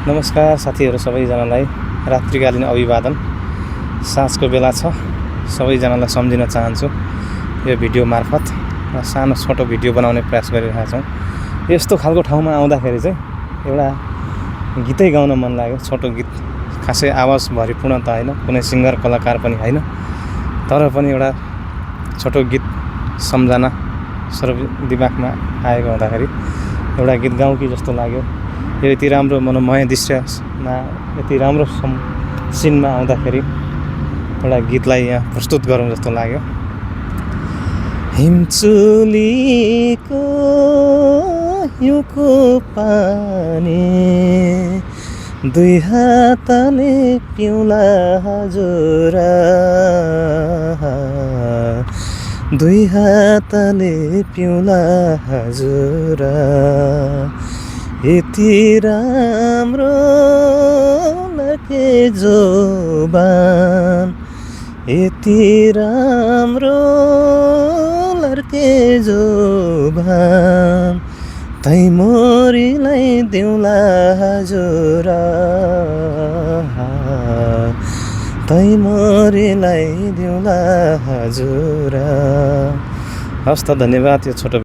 नमस्कार साथीहरू सबैजनालाई रात्रिकालीन अभिवादन। साँझको बेला छ, सबैजनालाई सम्झिन चाहन्छु यो भिडियो मार्फत। सानो छोटो भिडियो बनाउने प्रयास गरिरहेका छौँ। यस्तो खालको ठाउँमा आउँदाखेरि चाहिँ एउटा गीतै गाउन मन लाग्यो। छोटो गीत, खासै आवाज भरिपूर्ण त होइन, कुनै सिङ्गर कलाकार पनि होइन, तर पनि एउटा छोटो गीत सम्झना सर्व दिमागमा आएको हुँदाखेरि एउटा गीत गाउँ कि जस्तो लाग्यो। यो यति राम्रो मनोमय दृश्यमा यति राम्रो सिनमा आउँदाखेरि एउटा गीतलाई यहाँ प्रस्तुत गरौँ जस्तो लाग्यो। हिमचुलीको हिउँको पानी दुई हातले पिउला हजुर, दुई हातले पिउला हजुर। यति राम्रो लगे जोबान, यति राम्रो लड्के जोबान, तै मोरीलाई दिउँला हजुर, तै मोरीलाई दिउँला हजुर। हस् त, धन्यवाद। यो छोटो